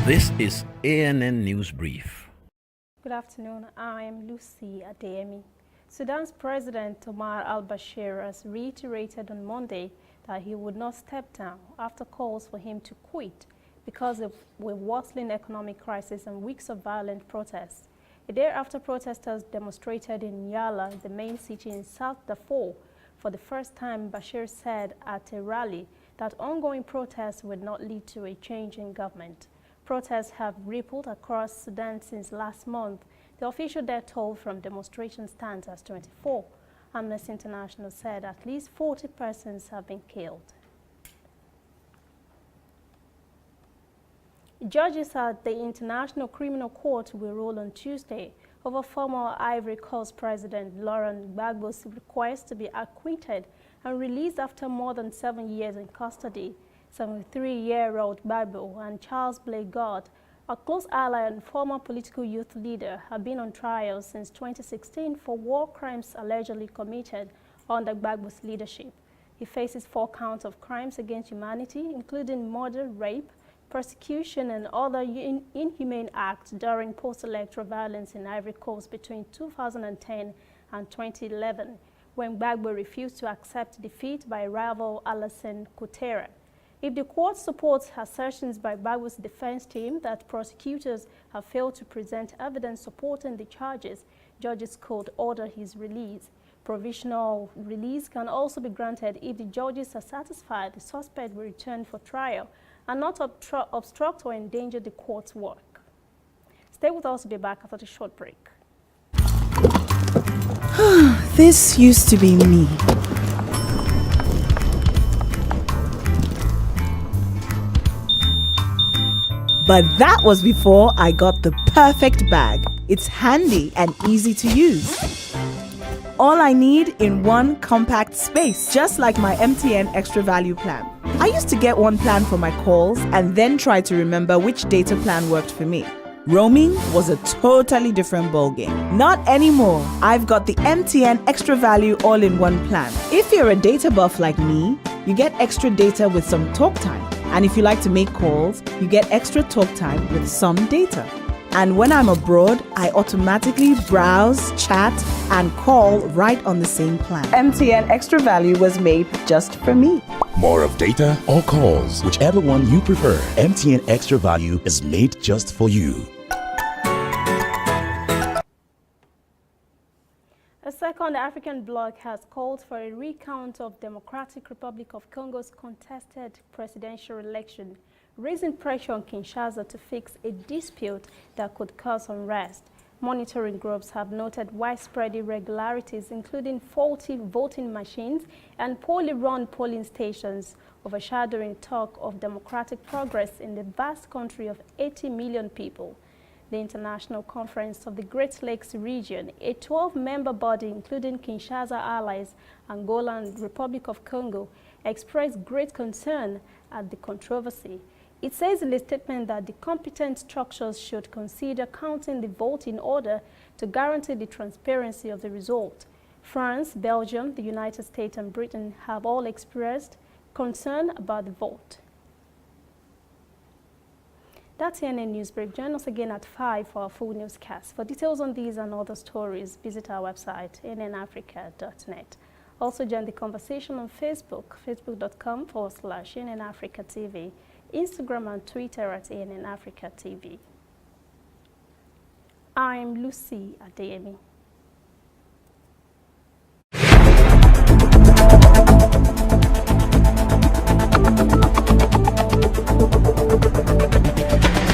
This is ANN News Brief. Good afternoon. I am Lucy Adeyemi. Sudan's President Omar al-Bashir has reiterated on Monday that he would not step down after calls for him to quit because of a worsening economic crisis and weeks of violent protests. A day after protesters demonstrated in Yala, the main city in South Darfur, for the first time, Bashir said at a rally that ongoing protests would not lead to a change in government. Protests have rippled across Sudan since last month. The official death toll from demonstrations stands as 24. Amnesty International said at least 40 persons have been killed. Judges at the International Criminal Court will rule on Tuesday over former Ivory Coast President Laurent Gbagbo's request to be acquitted and released after more than 7 years in custody. 73-year-old Gbagbo and Charles Blé God, a close ally and former political youth leader, have been on trial since 2016 for war crimes allegedly committed under Gbagbo's leadership. He faces 4 counts of crimes against humanity, including murder, rape, persecution, and other inhumane acts during post-electoral violence in Ivory Coast between 2010 and 2011, when Gbagbo refused to accept defeat by rival Alassane Ouattara. If the court supports assertions by Gbagbo's defense team that prosecutors have failed to present evidence supporting the charges, judges could order his release. Provisional release can also be granted if the judges are satisfied the suspect will return for trial and not obstruct or endanger the court's work. Stay with us, we'll be back after the short break. This used to be me. But that was before I got the perfect bag. It's handy and easy to use. All I need in one compact space, just like my MTN Extra Value plan. I used to get one plan for my calls and then try to remember which data plan worked for me. Roaming was a totally different ballgame. Not anymore. I've got the MTN Extra Value all-in-one plan. If you're a data buff like me, you get extra data with some talk time. And if you like to make calls, you get extra talk time with some data. And when I'm abroad, I automatically browse, chat, and call right on the same plan. MTN Extra Value was made just for me. More of data or calls, whichever one you prefer. MTN Extra Value is made just for you. A second African bloc has called for a recount of Democratic Republic of Congo's contested presidential election, raising pressure on Kinshasa to fix a dispute that could cause unrest. Monitoring groups have noted widespread irregularities, including faulty voting machines and poorly run polling stations, overshadowing talk of democratic progress in the vast country of 80 million people. The International Conference of the Great Lakes region, a 12-member body including Kinshasa allies, Angola and Republic of Congo, expressed great concern at the controversy. It says in the statement that the competent structures should consider counting the vote in order to guarantee the transparency of the result. France, Belgium, the United States and Britain have all expressed concern about the vote. That's ANN News Brief. Join us again at 5 for our full newscast. For details on these and other stories, visit our website, annafrica.net. Also join the conversation on Facebook, facebook.com/ANNAfricaTV, Instagram and Twitter at ANN Africa TV. I'm Lucy Adeyemi.